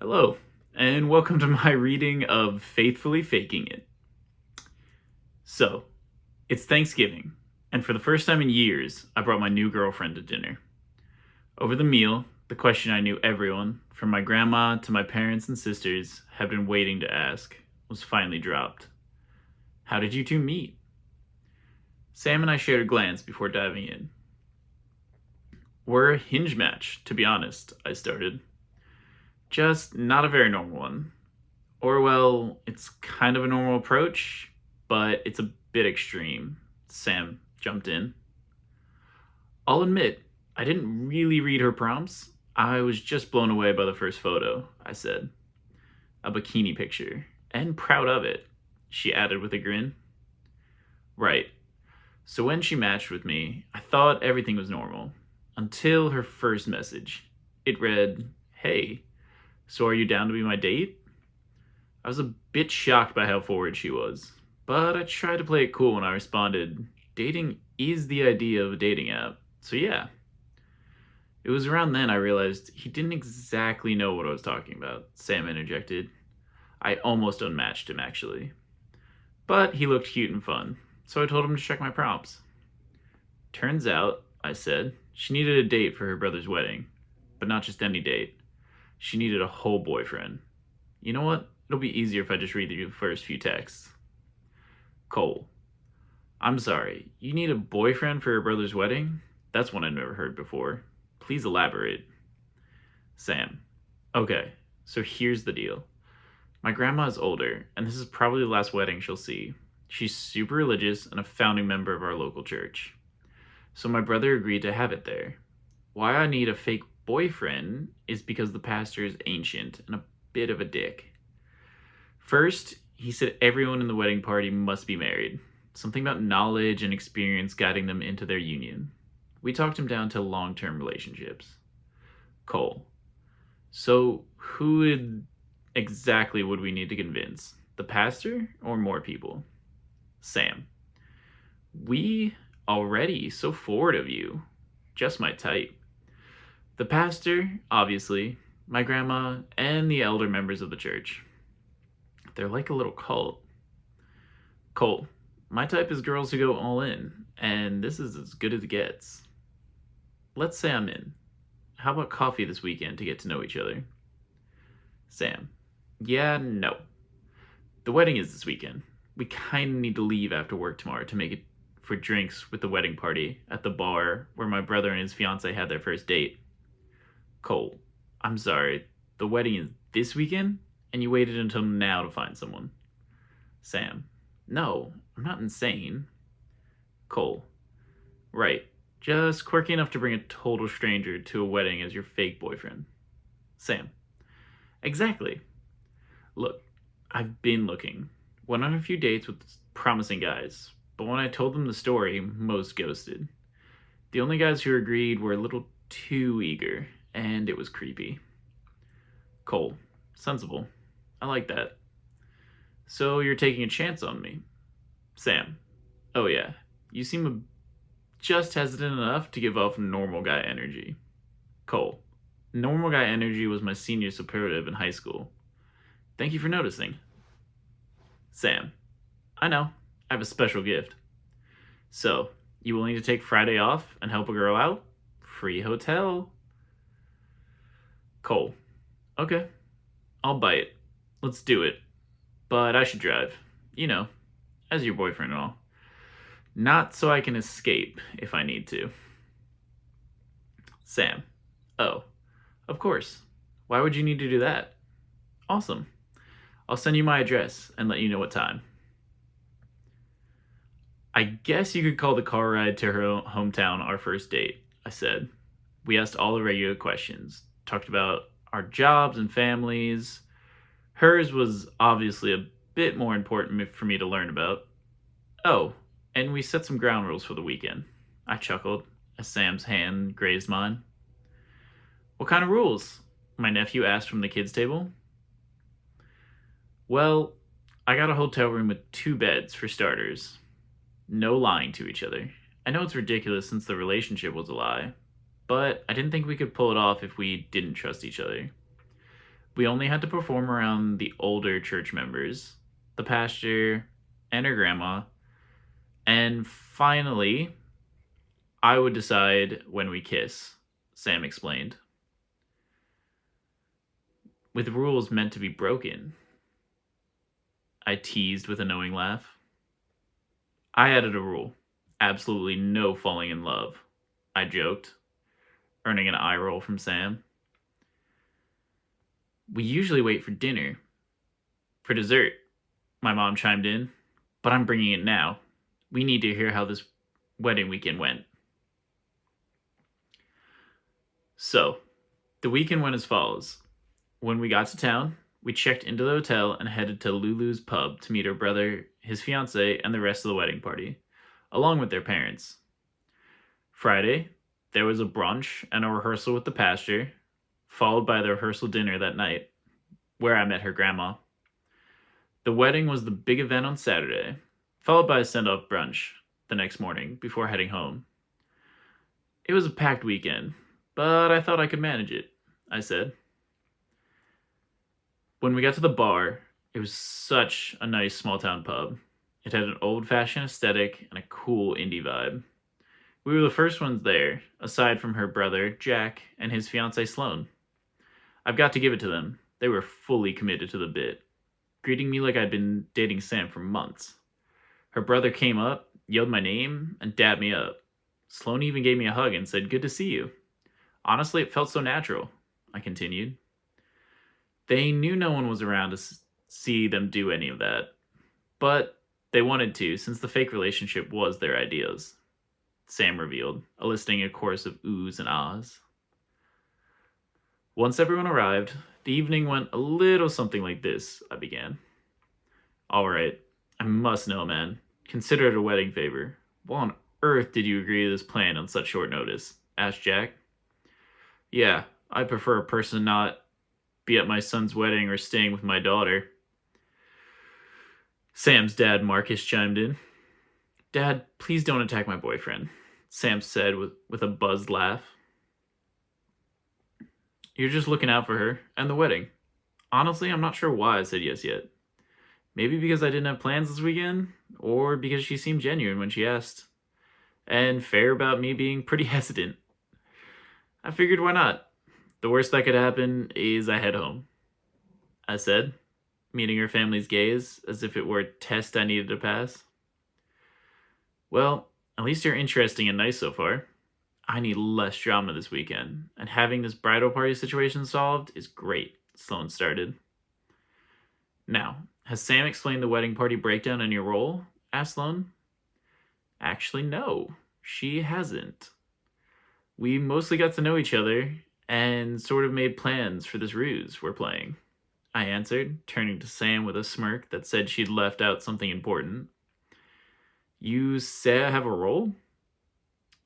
Hello, and welcome to my reading of Faithfully Faking It. So, it's Thanksgiving, and for the first time in years, I brought my new girlfriend to dinner. Over the meal, the question I knew everyone, from my grandma to my parents and sisters, had been waiting to ask, was finally dropped. How did you two meet? Sam and I shared a glance before diving in. We're a hinge match, to be honest, I started. Just not a very normal one. Or, well, it's kind of a normal approach, but it's a bit extreme. Sam jumped in. I'll admit, I didn't really read her prompts. I was just blown away by the first photo, I said. A bikini picture, and proud of it, she added with a grin. Right. So when she matched with me, I thought everything was normal. Until her first message. It read, "Hey, so are you down to be my date?" I was a bit shocked by how forward she was, but I tried to play it cool when I responded, "Dating is the idea of a dating app, so yeah." It was around then I realized he didn't exactly know what I was talking about, Sam interjected. I almost unmatched him, actually. But he looked cute and fun, so I told him to check my prompts. Turns out, I said, she needed a date for her brother's wedding, but not just any date. She needed a whole boyfriend. You know what? It'll be easier if I just read you the first few texts. Cole. I'm sorry, you need a boyfriend for your brother's wedding? That's one I've never heard before. Please elaborate. Sam. Okay, so here's the deal. My grandma is older, and this is probably the last wedding she'll see. She's super religious and a founding member of our local church. So my brother agreed to have it there. Why I need a fake boyfriend is because the pastor is ancient and a bit of a dick. First, he said everyone in the wedding party must be married. Something about knowledge and experience guiding them into their union. We talked him down to long-term relationships. Cole. So, exactly would we need to convince? The pastor or more people? Sam. We already so forward of you. Just my type. The pastor, obviously, my grandma, and the elder members of the church. They're like a little cult. Cole. My type is girls who go all in, and this is as good as it gets. Let's say I'm in. How about coffee this weekend to get to know each other? Sam. Yeah, no. The wedding is this weekend. We kinda need to leave after work tomorrow to make it for drinks with the wedding party at the bar where my brother and his fiance had their first date. Cole. I'm sorry. The wedding is this weekend? And you waited until now to find someone? Sam. No, I'm not insane. Cole. Right. Just quirky enough to bring a total stranger to a wedding as your fake boyfriend. Sam. Exactly. Look, I've been looking. Went on a few dates with promising guys, but when I told them the story, most ghosted. The only guys who agreed were a little too eager, and it was creepy. Cole. Sensible. I like that. So you're taking a chance on me? Sam. Oh yeah. You seem just hesitant enough to give off normal guy energy. Cole. Normal guy energy was my senior superlative in high school. Thank you for noticing. Sam. I know. I have a special gift. So, you willing to take Friday off and help a girl out? Free hotel. Cole. Okay. I'll bite. Let's do it. But I should drive. You know, as your boyfriend and all. Not so I can escape if I need to. Sam. Oh, of course. Why would you need to do that? Awesome. I'll send you my address and let you know what time. I guess you could call the car ride to her hometown our first date, I said. We asked all the regular questions, talked about our jobs and families. Hers was obviously a bit more important for me to learn about. Oh, and we set some ground rules for the weekend. I chuckled as Sam's hand grazed mine. What kind of rules? My nephew asked from the kids' table. Well, I got a hotel room with 2 beds for starters. No lying to each other. I know it's ridiculous since the relationship was a lie, but I didn't think we could pull it off if we didn't trust each other. We only had to perform around the older church members, the pastor, and her grandma, and finally, I would decide when we kiss, Sam explained. With rules meant to be broken, I teased with a knowing laugh. I added a rule. Absolutely no falling in love, I joked, earning an eye roll from Sam. We usually wait for dinner. For dessert, my mom chimed in, but I'm bringing it now. We need to hear how this wedding weekend went. So, the weekend went as follows. When we got to town, we checked into the hotel and headed to Lulu's pub to meet her brother, his fiance, and the rest of the wedding party, along with their parents. Friday, there was a brunch and a rehearsal with the pastor, followed by the rehearsal dinner that night, where I met her grandma. The wedding was the big event on Saturday, followed by a send-off brunch the next morning before heading home. It was a packed weekend, but I thought I could manage it, I said. When we got to the bar, it was such a nice small-town pub. It had an old-fashioned aesthetic and a cool indie vibe. We were the first ones there, aside from her brother, Jack, and his fiancée, Sloane. I've got to give it to them. They were fully committed to the bit, greeting me like I'd been dating Sam for months. Her brother came up, yelled my name, and dabbed me up. Sloane even gave me a hug and said, "Good to see you." Honestly, it felt so natural, I continued. They knew no one was around to see them do any of that, but they wanted to since the fake relationship was their ideas, Sam revealed, eliciting a chorus of oohs and ahs. Once everyone arrived, the evening went a little something like this, I began. All right, I must know, man. Consider it a wedding favor. Why on earth did you agree to this plan on such short notice? Asked Jack. Yeah, I prefer a person not be at my son's wedding or staying with my daughter. Sam's dad, Marcus, chimed in. Dad, please don't attack my boyfriend, Sam said with a buzzed laugh. You're just looking out for her and the wedding. Honestly, I'm not sure why I said yes yet. Maybe because I didn't have plans this weekend, or because she seemed genuine when she asked. And fair about me being pretty hesitant. I figured why not? The worst that could happen is I head home, I said, meeting her family's gaze as if it were a test I needed to pass. Well, at least you're interesting and nice so far. I need less drama this weekend, and having this bridal party situation solved is great, Sloane started. Now, has Sam explained the wedding party breakdown in your role? Asked Sloane. Actually, no, she hasn't. We mostly got to know each other and sort of made plans for this ruse we're playing, I answered, turning to Sam with a smirk that said she'd left out something important. You say I have a role?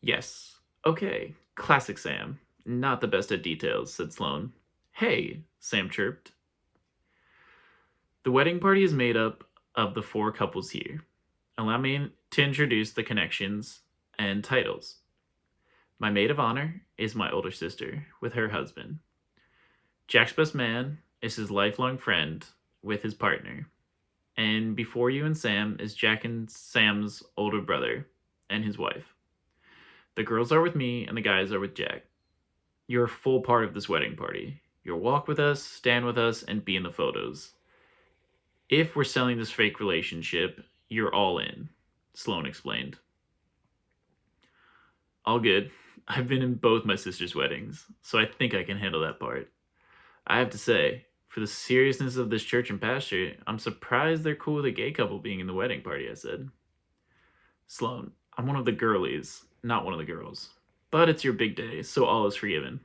Yes. Okay, classic Sam. Not the best at details, said Sloane. Hey, Sam chirped. The wedding party is made up of the 4 couples here. Allow me to introduce the connections and titles. My maid of honor is my older sister with her husband. Jack's best man is his lifelong friend with his partner. And before you and Sam is Jack and Sam's older brother and his wife. The girls are with me and the guys are with Jack. You're a full part of this wedding party. You'll walk with us, stand with us, and be in the photos. If we're selling this fake relationship, you're all in, Sloane explained. All good. I've been in both my sister's weddings, so I think I can handle that part. I have to say, for the seriousness of this church and pastor, I'm surprised they're cool with a gay couple being in the wedding party, I said. Sloane, I'm one of the girlies, not one of the girls. But it's your big day, so all is forgiven.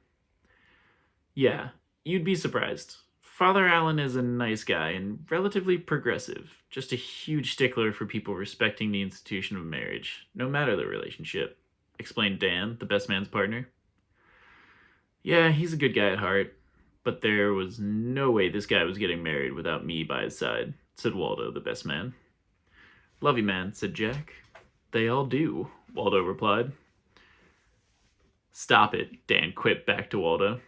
Yeah, you'd be surprised. Father Allen is a nice guy and relatively progressive, just a huge stickler for people respecting the institution of marriage, no matter the relationship, explained Dan, the best man's partner. Yeah, he's a good guy at heart, but there was no way this guy was getting married without me by his side, said Waldo, the best man. Love you, man, said Jack. They all do, Waldo replied. Stop it, Dan quipped back to Waldo.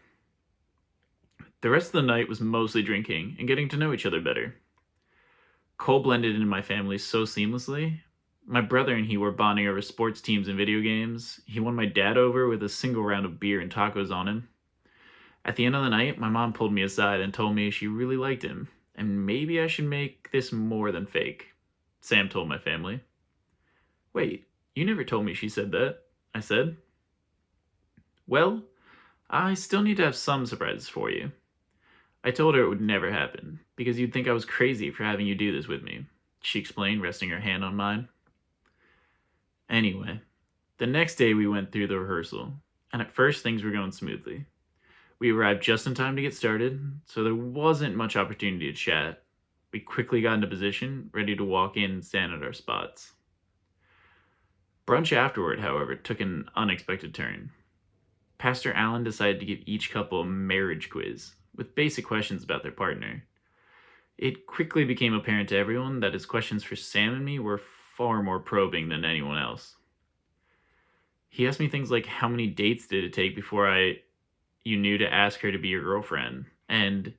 The rest of the night was mostly drinking and getting to know each other better. Cole blended into my family so seamlessly. My brother and he were bonding over sports teams and video games. He won my dad over with a single round of beer and tacos on him. At the end of the night, my mom pulled me aside and told me she really liked him, and maybe I should make this more than fake. Sam told my family. Wait, you never told me she said that, I said. Well, I still need to have some surprises for you. I told her it would never happen, because you'd think I was crazy for having you do this with me, she explained, resting her hand on mine. Anyway, the next day we went through the rehearsal, and at first things were going smoothly. We arrived just in time to get started, so there wasn't much opportunity to chat. We quickly got into position, ready to walk in and stand at our spots. Brunch afterward, however, took an unexpected turn. Pastor Allen decided to give each couple a marriage quiz with basic questions about their partner. It quickly became apparent to everyone that his questions for Sam and me were far more probing than anyone else. He asked me things like how many dates did it take before you knew to ask her to be your girlfriend, and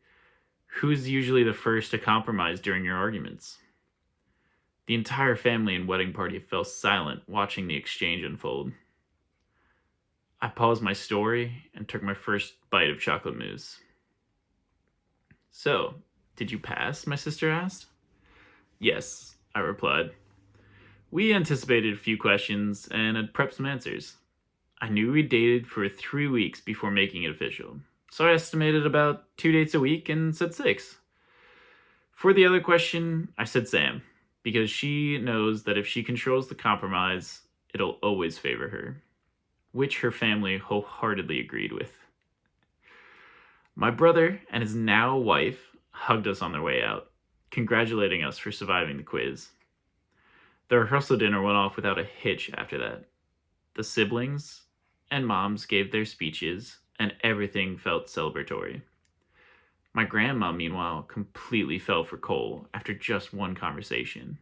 who's usually the first to compromise during your arguments. The entire family and wedding party fell silent watching the exchange unfold. I paused my story and took my first bite of chocolate mousse. So, did you pass? My sister asked. Yes, I replied. We anticipated a few questions and had prepped some answers. I knew we dated for 3 weeks before making it official, so I estimated about 2 dates a week and said 6. For the other question, I said Sam, because she knows that if she controls the compromise, it'll always favor her, which her family wholeheartedly agreed with. My brother and his now wife hugged us on their way out, congratulating us for surviving the quiz. The rehearsal dinner went off without a hitch after that. The siblings and moms gave their speeches, and everything felt celebratory. My grandma, meanwhile, completely fell for Cole after just one conversation.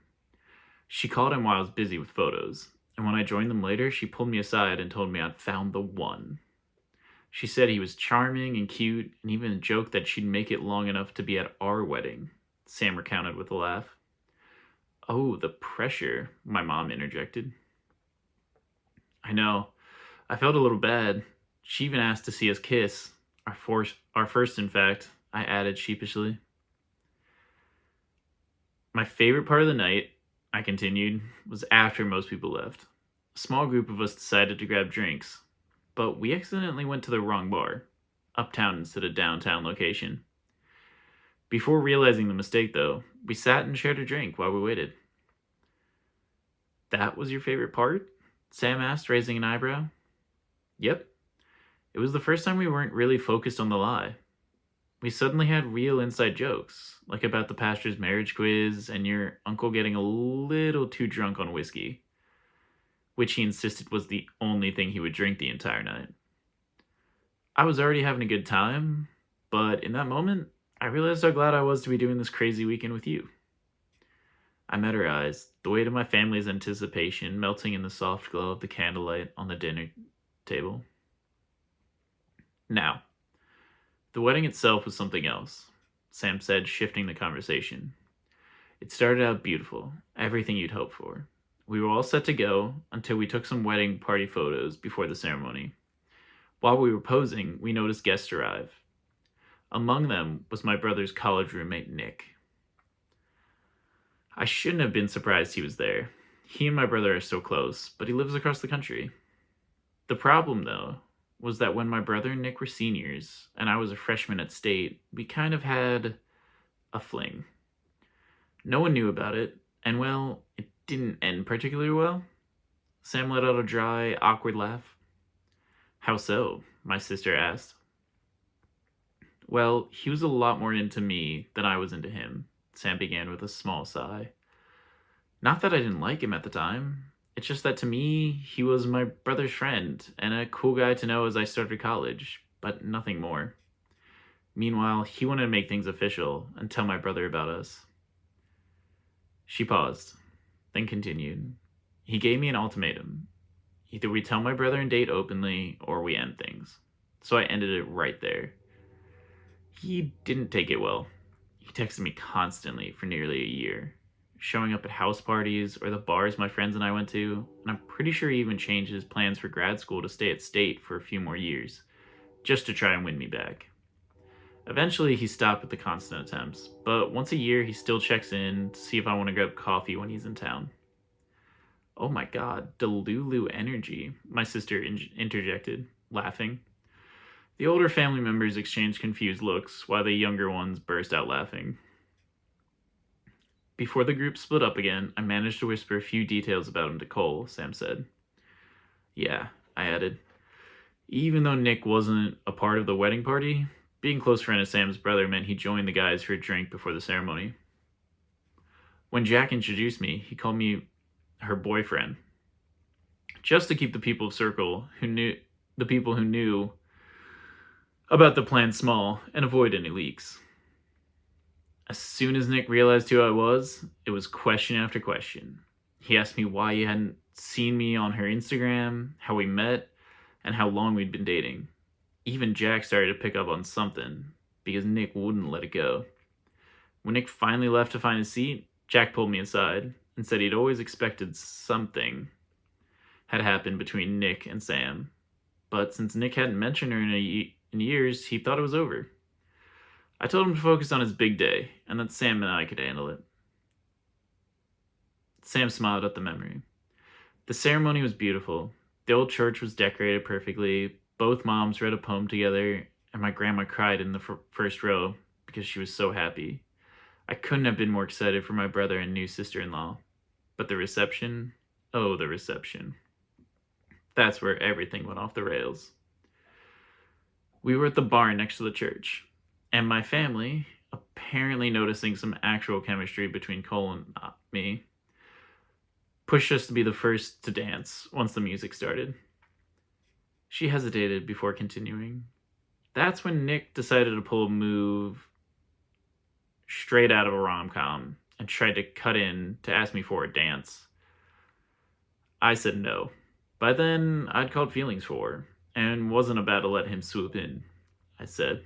She called him while I was busy with photos, and when I joined them later, she pulled me aside and told me I'd found the one. She said he was charming and cute, and even joked that she'd make it long enough to be at our wedding, Sam recounted with a laugh. Oh, the pressure, my mom interjected. I know. I felt a little bad. She even asked to see us kiss. Our first, in fact, I added sheepishly. My favorite part of the night, I continued, was after most people left. A small group of us decided to grab drinks, but we accidentally went to the wrong bar, uptown instead of downtown location. Before realizing the mistake, though, we sat and shared a drink while we waited. That was your favorite part? Sam asked, raising an eyebrow. Yep. It was the first time we weren't really focused on the lie. We suddenly had real inside jokes, like about the pastor's marriage quiz and your uncle getting a little too drunk on whiskey, which he insisted was the only thing he would drink the entire night. I was already having a good time, but in that moment, I realized how glad I was to be doing this crazy weekend with you. I met her eyes, the weight of my family's anticipation melting in the soft glow of the candlelight on the dinner table. Now, the wedding itself was something else, Sam said, shifting the conversation. It started out beautiful, everything you'd hoped for. We were all set to go until we took some wedding party photos before the ceremony. While we were posing, we noticed guests arrive. Among them was my brother's college roommate, Nick. I shouldn't have been surprised he was there. He and my brother are so close, but he lives across the country. The problem, though, was that when my brother and Nick were seniors, and I was a freshman at State, we kind of had a fling. No one knew about it, and well, it didn't end particularly well. Sam let out a dry, awkward laugh. How so? My sister asked. Well, he was a lot more into me than I was into him, Sam began with a small sigh. Not that I didn't like him at the time. It's just that to me, he was my brother's friend and a cool guy to know as I started college, but nothing more. Meanwhile, he wanted to make things official and tell my brother about us. She paused, then continued. He gave me an ultimatum. Either we tell my brother and date openly, or we end things. So I ended it right there. He didn't take it well. He texted me constantly for nearly a year, showing up at house parties or the bars my friends and I went to, and I'm pretty sure he even changed his plans for grad school to stay at state for a few more years, just to try and win me back. Eventually, he stopped with the constant attempts, but once a year he still checks in to see if I want to grab coffee when he's in town. Oh my god, Delulu energy, my sister interjected, laughing. The older family members exchanged confused looks, while the younger ones burst out laughing. Before the group split up again, I managed to whisper a few details about him to Cole, Sam said. Yeah, I added. Even though Nick wasn't a part of the wedding party, being close friend of Sam's brother meant he joined the guys for a drink before the ceremony. When Jack introduced me, he called me her boyfriend, just to keep the people who knew about the plan small and avoid any leaks. As soon as Nick realized who I was, it was question after question. He asked me why he hadn't seen me on her Instagram, how we met, and how long we'd been dating. Even Jack started to pick up on something, because Nick wouldn't let it go. When Nick finally left to find his seat, Jack pulled me aside and said he'd always expected something had happened between Nick and Sam. But since Nick hadn't mentioned her in years, he thought it was over. I told him to focus on his big day, and that Sam and I could handle it. Sam smiled at the memory. The ceremony was beautiful. The old church was decorated perfectly. Both moms read a poem together, and my grandma cried in the first row because she was so happy. I couldn't have been more excited for my brother and new sister-in-law. But the reception? Oh, the reception. That's where everything went off the rails. We were at the barn next to the church, and my family, apparently noticing some actual chemistry between Cole and me, pushed us to be the first to dance once the music started. She hesitated before continuing. That's when Nick decided to pull a move straight out of a rom-com and tried to cut in to ask me for a dance. I said no. By then, I'd called feelings for her, and wasn't about to let him swoop in, I said.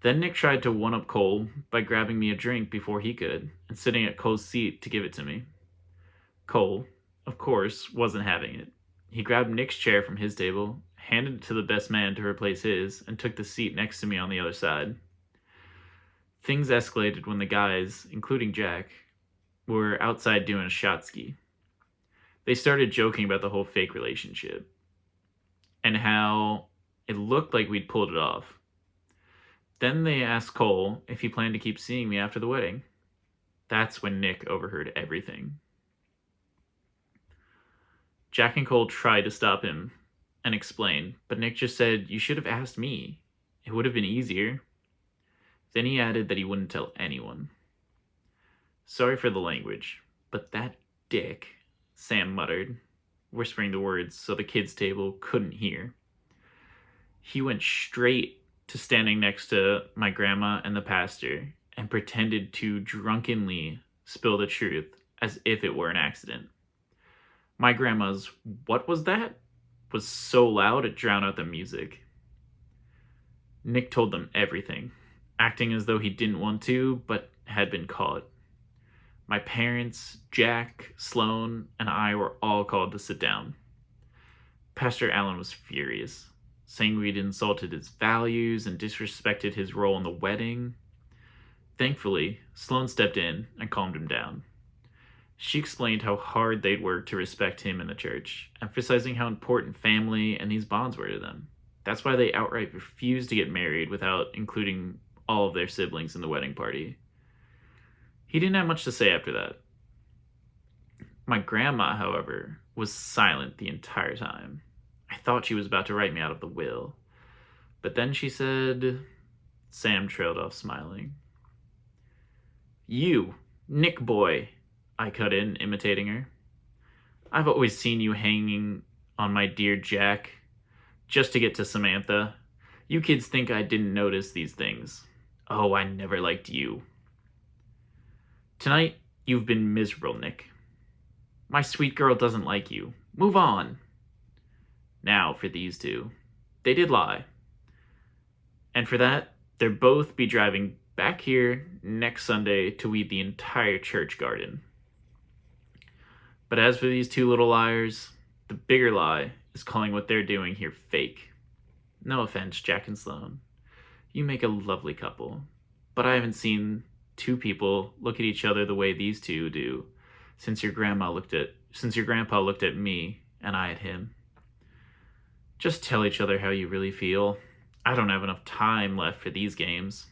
Then Nick tried to one-up Cole by grabbing me a drink before he could, and sitting at Cole's seat to give it to me. Cole, of course, wasn't having it. He grabbed Nick's chair from his table, handed it to the best man to replace his, and took the seat next to me on the other side. Things escalated when the guys, including Jack, were outside doing a shot ski. They started joking about the whole fake relationship, and how it looked like we'd pulled it off. Then they asked Cole if he planned to keep seeing me after the wedding. That's when Nick overheard everything. Jack and Cole tried to stop him and explain, but Nick just said, "You should have asked me. It would have been easier." Then he added that he wouldn't tell anyone. Sorry for the language, but that dick, Sam muttered, whispering the words so the kids' table couldn't hear. He went straight to standing next to my grandma and the pastor and pretended to drunkenly spill the truth as if it were an accident. My grandma's "What was that?" was so loud it drowned out the music. Nick told them everything, acting as though he didn't want to, but had been caught. My parents, Jack, Sloan, and I were all called to sit down. Pastor Allen was furious, saying we'd insulted his values and disrespected his role in the wedding. Thankfully, Sloan stepped in and calmed him down. She explained how hard they'd worked to respect him in the church, emphasizing how important family and these bonds were to them. That's why they outright refused to get married without including all of their siblings in the wedding party. He didn't have much to say after that. My grandma, however, was silent the entire time. I thought she was about to write me out of the will. But then she said... Sam trailed off smiling. "You, Nick boy," I cut in, imitating her. "I've always seen you hanging on my dear Jack, just to get to Samantha. You kids think I didn't notice these things. Oh, I never liked you. Tonight, you've been miserable, Nick. My sweet girl doesn't like you. Move on." Now for these two. They did lie. And for that, They'll both be driving back here next Sunday to weed the entire church garden. But as for these two little liars, the bigger lie is calling what they're doing here fake. No offense, Jack and Sloan. You make a lovely couple, but I haven't seen two people look at each other the way these two do since your grandpa looked at me and I at him. Just tell each other how you really feel. I don't have enough time left for these games.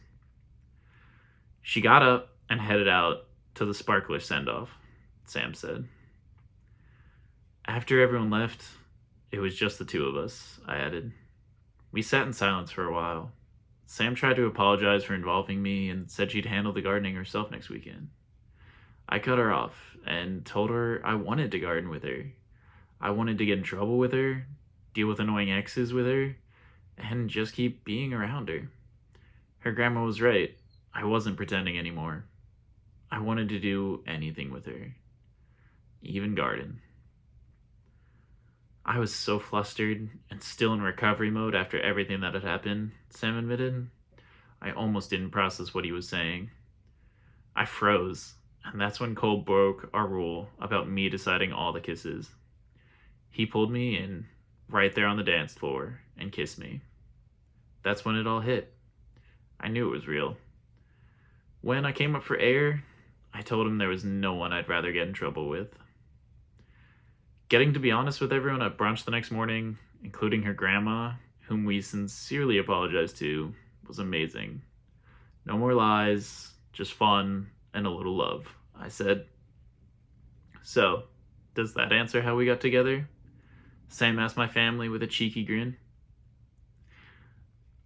She got up and headed out to the sparkler send-off, Sam said. After everyone left, it was just the two of us, I added. We sat in silence for a while. Sam tried to apologize for involving me and said she'd handle the gardening herself next weekend. I cut her off and told her I wanted to garden with her. I wanted to get in trouble with her, deal with annoying exes with her, and just keep being around her. Her grandma was right. I wasn't pretending anymore. I wanted to do anything with her, even garden. I was so flustered and still in recovery mode after everything that had happened, Sam admitted. I almost didn't process what he was saying. I froze, and that's when Cole broke our rule about me deciding all the kisses. He pulled me in right there on the dance floor and kissed me. That's when it all hit. I knew it was real. When I came up for air, I told him there was no one I'd rather get in trouble with. Getting to be honest with everyone at brunch the next morning, including her grandma, whom we sincerely apologized to, was amazing. No more lies, just fun and a little love, I said. So, does that answer how we got together? Sam asked my family with a cheeky grin.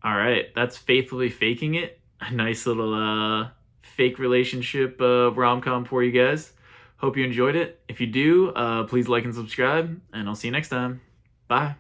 Alright, that's Faithfully Faking It. A nice little fake relationship rom-com for you guys. Hope you enjoyed it. If you do, please like and subscribe, and I'll see you next time. Bye.